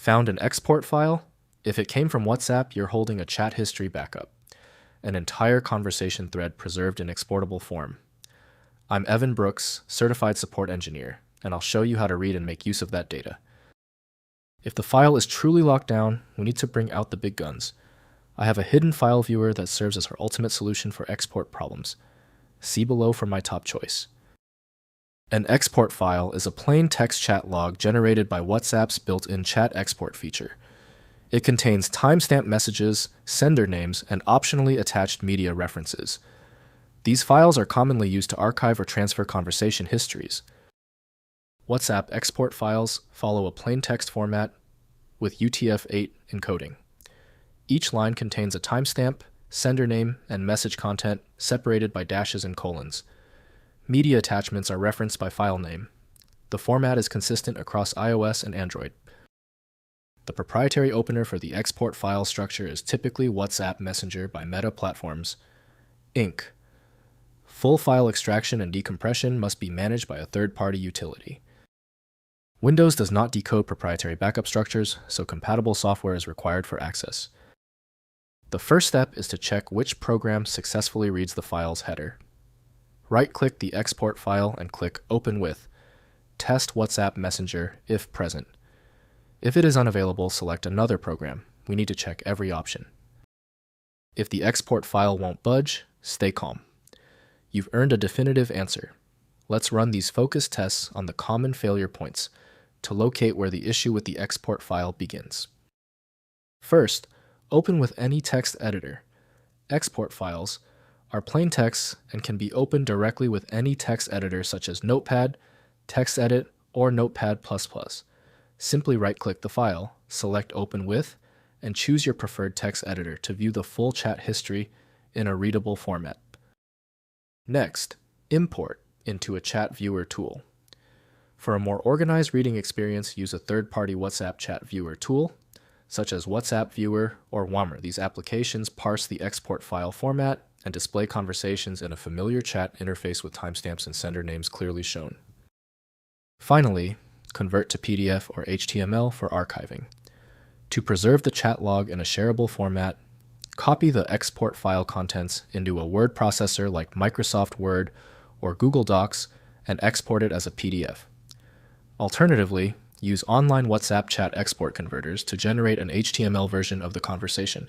Found an export file? If it came from WhatsApp, you're holding a chat history backup, an entire conversation thread preserved in exportable form. I'm Evan Brooks, Certified Support Engineer, and I'll show you how to read and make use of that data. If the file is truly locked down, we need to bring out the big guns. I have a hidden file viewer that serves as our ultimate solution for export problems. See below for my top choice. An export file is a plain text chat log generated by WhatsApp's built-in chat export feature. It contains timestamp messages, sender names, and optionally attached media references. These files are commonly used to archive or transfer conversation histories. WhatsApp export files follow a plain text format with UTF-8 encoding. Each line contains a timestamp, sender name, and message content separated by dashes and colons. Media attachments are referenced by file name. The format is consistent across iOS and Android. The proprietary opener for the export file structure is typically WhatsApp Messenger by Meta Platforms, Inc. Full file extraction and decompression must be managed by a third-party utility. Windows does not decode proprietary backup structures, so compatible software is required for access. The first step is to check which program successfully reads the file's header. Right-click the export file and click Open with Test WhatsApp Messenger if present. If it is unavailable, select another program. We need to check every option. If the export file won't budge, stay calm. You've earned a definitive answer. Let's run these focused tests on the common failure points to locate where the issue with the export file begins. First, open with any text editor. Export files are plain text and can be opened directly with any text editor such as Notepad, TextEdit, or Notepad++. Simply right-click the file, select Open With, and choose your preferred text editor to view the full chat history in a readable format. Next, import into a chat viewer tool. For a more organized reading experience, use a third-party WhatsApp chat viewer tool, such as WhatsApp Viewer or Wammer. These applications parse the export file format and display conversations in a familiar chat interface with timestamps and sender names clearly shown. Finally, convert to PDF or HTML for archiving. To preserve the chat log in a shareable format, copy the export file contents into a word processor like Microsoft Word or Google Docs and export it as a PDF. Alternatively, use online WhatsApp chat export converters to generate an HTML version of the conversation.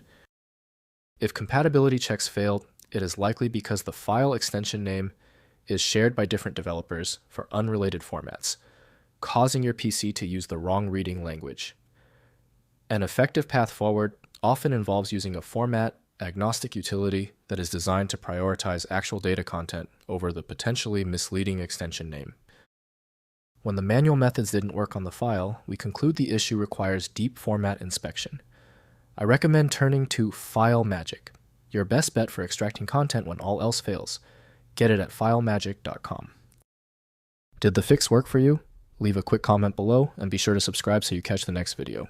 If compatibility checks failed, it is likely because the file extension name is shared by different developers for unrelated formats, causing your PC to use the wrong reading language. An effective path forward often involves using a format-agnostic utility that is designed to prioritize actual data content over the potentially misleading extension name. When the manual methods didn't work on the file, we conclude the issue requires deep format inspection. I recommend turning to FileMagick, your best bet for extracting content when all else fails. Get it at filemagick.com. Did the fix work for you? Leave a quick comment below and be sure to subscribe so you catch the next video.